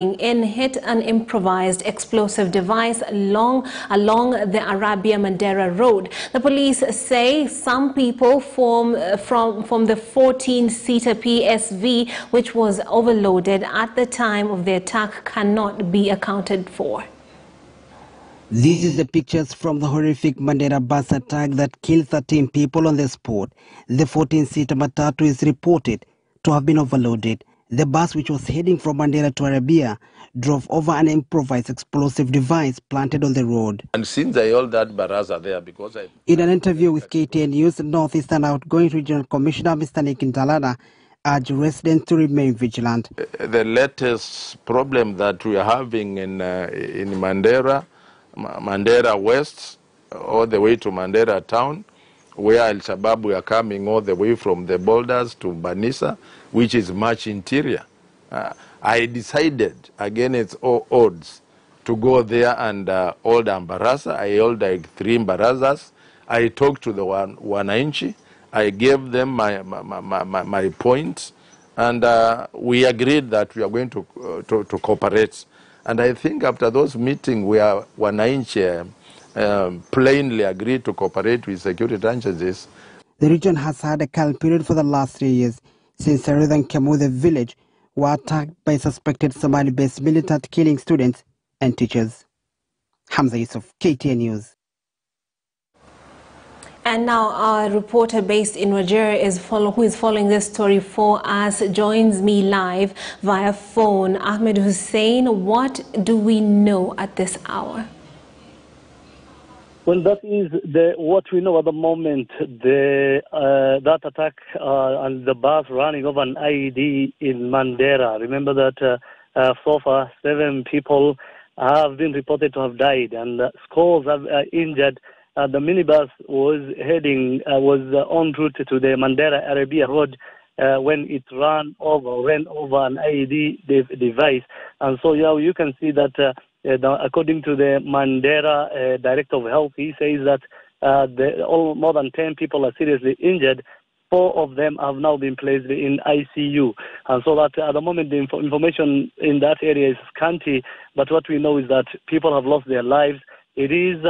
in hit an improvised explosive device along the Mandera Road. The police say some people from the 14-seater PSV, which was overloaded at the time of the attack, cannot be accounted for. This is the pictures from the horrific Mandera bus attack that killed 13 people on the spot. The 14-seater matatu is reported to have been overloaded. The bus, which was heading from Mandera to Arabia, drove over an improvised explosive device planted on the road. And since I hold that baraza there, because In an interview with KTN News, Northeastern Outgoing Regional Commissioner Mr. Nick Ntalada urged residents to remain vigilant. The latest problem that we are having in Mandera West, all the way to Mandera town, where Al-Shabaab were coming all the way from the borders to Banisa, which is much interior. I decided, against all odds, to go there and hold a baraza. I held like 3 barazas. I talked to the Wananchi. I gave them my points, and we agreed that we are going to cooperate. And I think after those meetings, where Wananchi plainly agreed to cooperate with security agencies. The region has had a calm period for the last 3 years since Northern Kamude village were attacked by suspected Somali-based militant killing students and teachers. Hamza Yusuf, KTN News. And now our reporter based in Nigeria who is following this story for us joins me live via phone. Ahmed Hussein, what do we know at this hour? Well, that is what we know at the moment. That attack on the bus running over an IED in Mandera. Remember that so far 7 people have been reported to have died and scores have injured. The minibus was en route to the Mandera Arabia Road when it ran over an IED device. And so you can see that according to the Mandera Director of Health, he says that more than 10 people are seriously injured. 4 of them have now been placed in ICU. And so that at the moment the information in that area is scanty, but what we know is that people have lost their lives. It is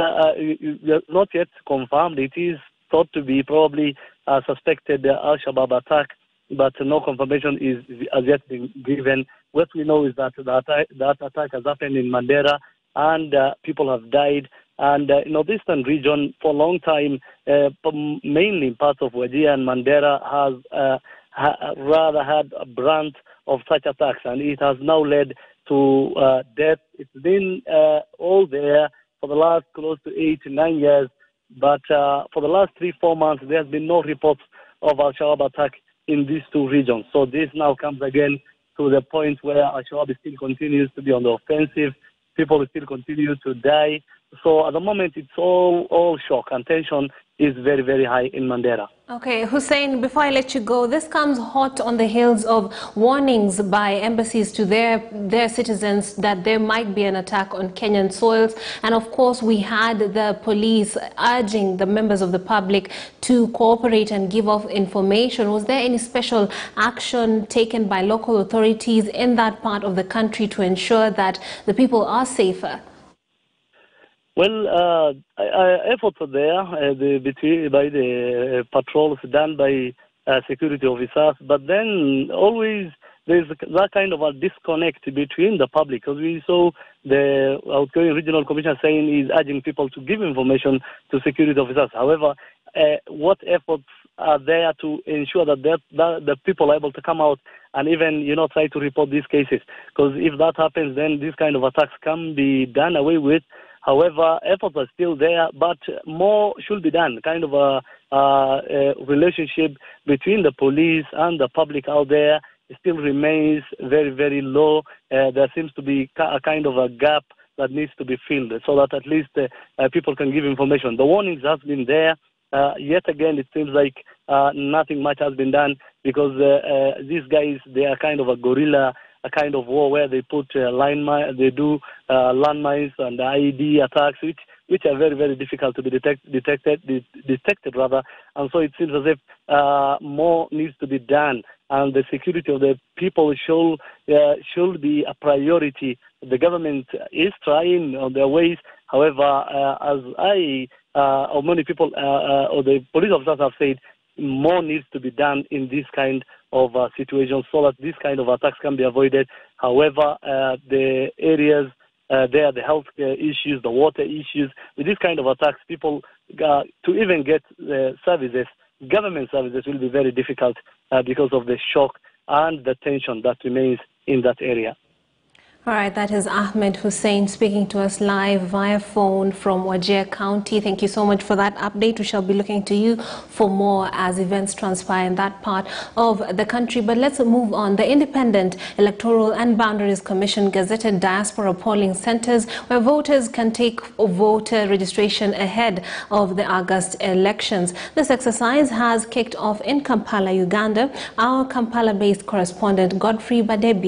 not yet confirmed. It is thought to be probably a suspected Al-Shabaab attack, but no confirmation has yet been given. What we know is that that attack has happened in Mandera, and people have died. And in the eastern region, for a long time, mainly in parts of Wajir and Mandera, has rather had a brand of such attacks, and it has now led to death. It's been all there for the last close to 8 to 9 years, but for the last 3-4 months, there has been no reports of Al-Shabaab attack in these 2 regions. So this now comes again to the point where Al-Shabaab still continues to be on the offensive. People still continue to die. So at the moment, it's all shock, and tension is very, very high in Mandera. Okay, Hussein, before I let you go, this comes hot on the heels of warnings by embassies to their citizens that there might be an attack on Kenyan soils. And of course, we had the police urging the members of the public to cooperate and give off information. Was there any special action taken by local authorities in that part of the country to ensure that the people are safer? Well, efforts are there by the patrols done by security officers, but then always there's that kind of a disconnect between the public, because we saw the outgoing regional commissioner saying he's urging people to give information to security officers. However, what efforts are there to ensure that the people are able to come out and even try to report these cases? Because if that happens, then these kind of attacks can be done away with. However, efforts are still there, but more should be done. Kind of a relationship between the police and the public out there still remains very, very low. There seems to be a kind of a gap that needs to be filled so that at least people can give information. The warnings have been there. Yet again, it seems like nothing much has been done, because these guys, they are kind of a guerrilla, a kind of war where they put landmines and IED attacks, which are very, very difficult to be detected rather. And so it seems as if more needs to be done, and the security of the people should be a priority. The government is trying on their ways. However, or many people or the police officers have said, more needs to be done in this kind of situations so that this kind of attacks can be avoided. However, the areas there, the health issues, the water issues, with this kind of attacks, people to even get services, government services, will be very difficult because of the shock and the tension that remains in that area. All right, that is Ahmed Hussein speaking to us live via phone from Wajir County. Thank you so much for that update. We shall be looking to you for more as events transpire in that part of the country. But let's move on. The Independent Electoral and Boundaries Commission gazetted diaspora polling centers where voters can take voter registration ahead of the August elections. This exercise has kicked off in Kampala, Uganda. Our Kampala-based correspondent Godfrey Badebi